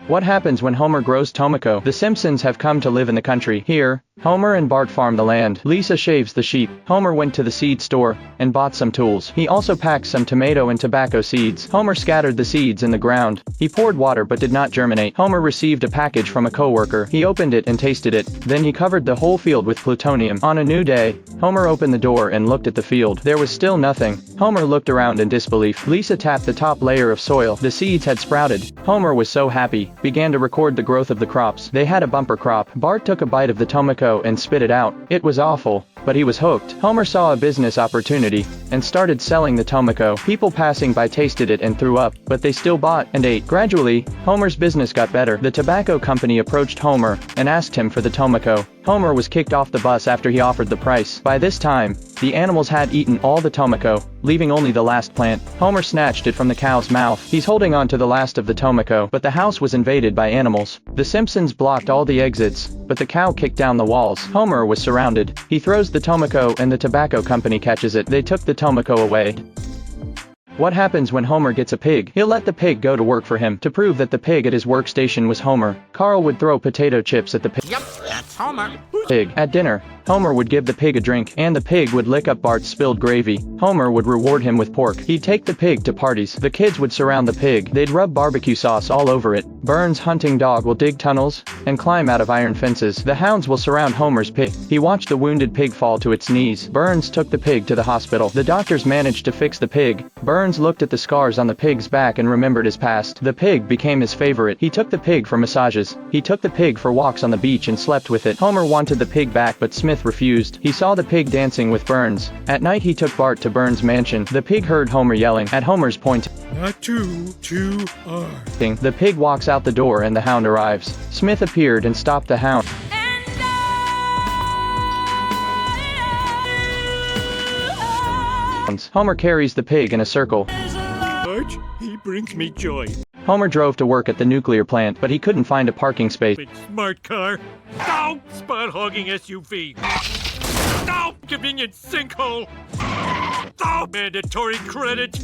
What happens when Homer grows Tomoko? The Simpsons have come to live in the country. Here, Homer and Bart farm the land. Lisa shaves the sheep. Homer went to the seed store and bought some tools. He also packed some tomato and tobacco seeds. Homer scattered the seeds in the ground. He poured water but did not germinate. Homer received a package from a coworker. He opened it and tasted it. Then he covered the whole field with plutonium. On a new day, Homer opened the door and looked at the field. There was still nothing. Homer looked around in disbelief. Lisa tapped the top layer of soil. The seeds had sprouted. Homer was so happy, began to record the growth of the crops. They had a bumper crop. Bart took a bite of the Tomoko and spit it out. It was awful, but he was hooked. Homer saw a business opportunity and started selling the Tomoko. People passing by tasted it and threw up, but they still bought and ate. Gradually, Homer's business got better. The tobacco company approached Homer and asked him for the Tomoko. Homer was kicked off the bus after he offered the price. By this time, the animals had eaten all the Tomoko, leaving only the last plant. Homer snatched it from the cow's mouth. He's holding on to the last of the Tomoko, but the house was invaded by animals. The Simpsons blocked all the exits, but the cow kicked down the walls. Homer was surrounded. He throws the Tomoko and the tobacco company catches it. They took the Tomoko away. What happens when Homer gets a pig? He'll let the pig go to work for him. To prove that the pig at his workstation was Homer, Carl would throw potato chips at the pig. Yep, that's Homer. Pig. At dinner, Homer would give the pig a drink, and the pig would lick up Bart's spilled gravy. Homer would reward him with pork. He'd take the pig to parties. The kids would surround the pig. They'd rub barbecue sauce all over it. Burns' hunting dog will dig tunnels and climb out of iron fences. The hounds will surround Homer's pig. He watched the wounded pig fall to its knees. Burns took the pig to the hospital. The doctors managed to fix the pig. Burns looked at the scars on the pig's back and remembered his past. The pig became his favorite. He took the pig for massages. He took the pig for walks on the beach and slept with it. Homer wanted the pig back, but Smith refused. He saw the pig dancing with Burns. At night he took Bart to Burns' mansion. The pig heard Homer yelling. At Homer's point, Not too hard. the pig walks out the door and the hound arrives. Smith appeared and stopped the hound. Homer carries the pig in a circle. Marge, he brings me joy. Homer drove to work at the nuclear plant, but he couldn't find a parking space. Big smart car. No! Spot hogging SUV. No! Convenient sinkhole. No! Mandatory credit.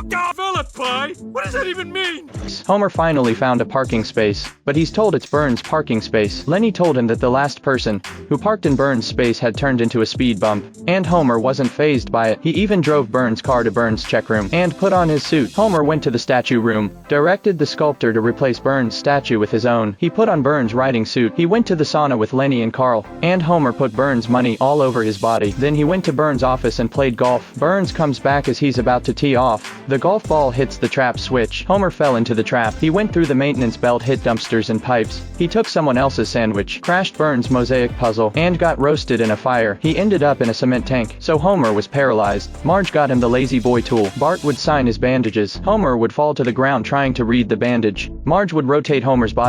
No! Vilify? What does that even mean? Homer finally found a parking space, but he's told it's Burns' parking space. Lenny told him that the last person who parked in Burns' space had turned into a speed bump, and Homer wasn't fazed by it. He even drove Burns' car to Burns' check room and put on his suit. Homer went to the statue room, directed the sculptor to replace Burns' statue with his own. He put on Burns' riding suit. He went to the sauna with Lenny and Carl, and Homer put Burns' money all over his body. Then he went to Burns' office and played golf. Burns comes back as he's about to tee off. The golf ball hits the trap switch. Homer fell into the trap. He went through the maintenance belt, hit dumpsters and pipes. He took someone else's sandwich, crashed Burns' mosaic puzzle, and got roasted in a fire. He ended up in a cement tank, so Homer was paralyzed. Marge got him the lazy boy tool. Bart would sign his bandages. Homer would fall to the ground trying to read the bandage. Marge would rotate Homer's body.